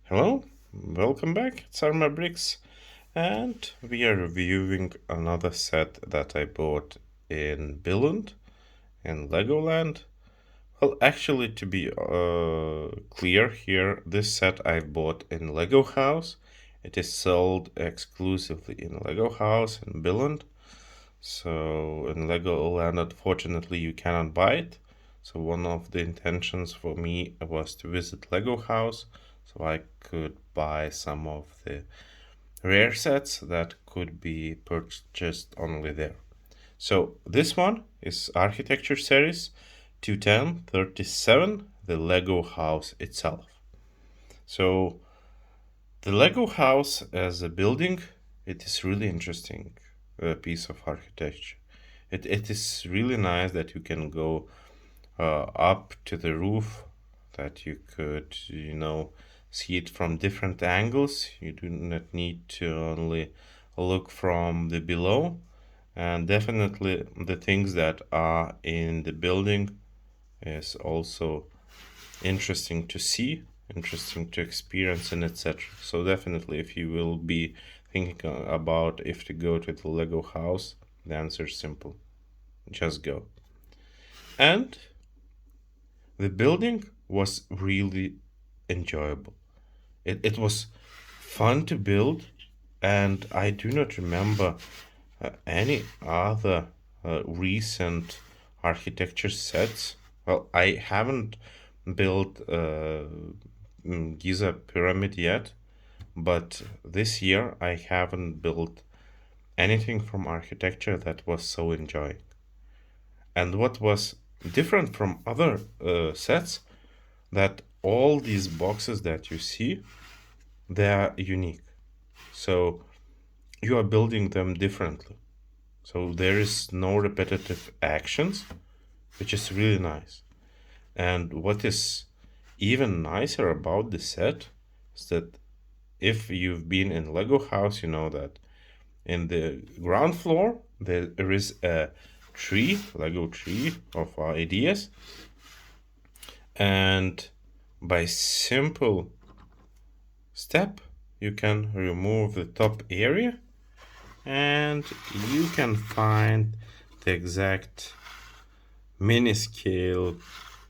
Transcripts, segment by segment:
Hello, welcome back. It's Arma Bricks, and we are reviewing another set that I bought in Billund in Legoland. Well, actually, to be clear here, this set I bought in Lego House. It is sold exclusively in Lego House in Billund. So in Legoland, unfortunately, you cannot buy it. So one of the intentions for me was to visit Lego House so I could buy some of the rare sets that could be purchased only there. So this one is Architecture Series 21037, the Lego House itself. So the Lego House as a building, it is really interesting piece of architecture. It is really nice that you can go up to the roof, that you could, see it from different angles. You do not need to only look from the below. And definitely the things that are in the building is also interesting to see, interesting to experience, and etc. So definitely, if you will be thinking about if to go to the Lego house, the answer is simple: just go. And the building was really enjoyable. It was fun to build, and I do not remember any other recent architecture sets. Well, I haven't built Giza pyramid yet, but this year I haven't built anything from architecture that was so enjoying. And what was different from other sets, that all these boxes that you see, they are unique. So you are building them differently. So there is no repetitive actions, which is really nice. And what is even nicer about the set is that if you've been in Lego house, you know that in the ground floor there is a tree, Lego tree of ideas, and by simple step you can remove the top area and you can find the exact mini scale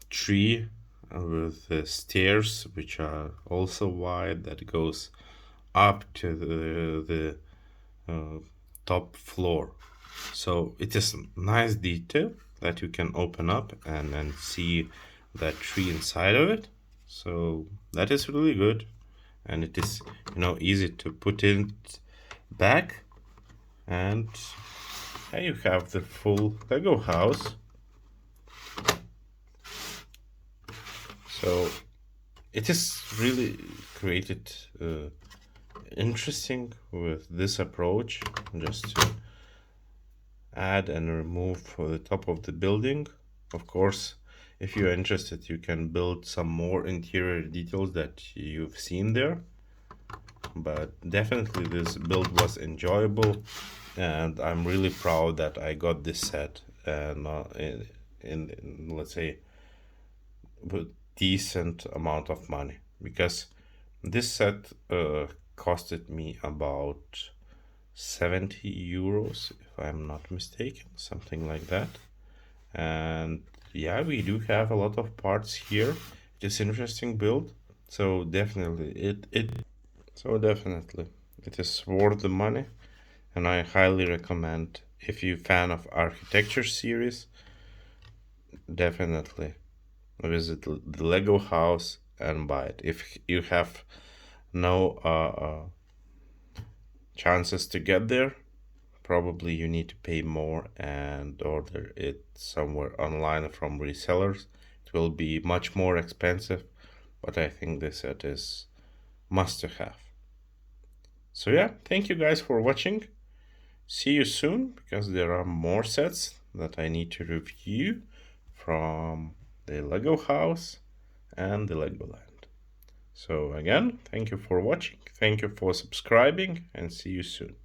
tree with the stairs, which are also wide, that goes up to the top floor. So it is nice detail that you can open up and then see that tree inside of it. So that is really good, and it is easy to put it back, and here you have the full Lego house. So it is really created interesting with this approach, just to add and remove for the top of the building. Of course, if you're interested, you can build some more interior details that you've seen there. But definitely this build was enjoyable, and I'm really proud that I got this set, and in let's say with decent amount of money, because this set costed me about 70 euros, if I'm not mistaken, something like that. And yeah, we do have a lot of parts here. It is interesting build, so definitely it is worth the money, and I highly recommend, if you're a fan of architecture series, definitely visit the Lego house and buy it. If you have no chances to get there, probably you need to pay more and order it somewhere online from resellers. It will be much more expensive, but I think this set is must to have. So yeah, thank you guys for watching. See you soon, because there are more sets that I need to review from the Lego house and the Legoland. So again, thank you for watching, thank you for subscribing, and see you soon.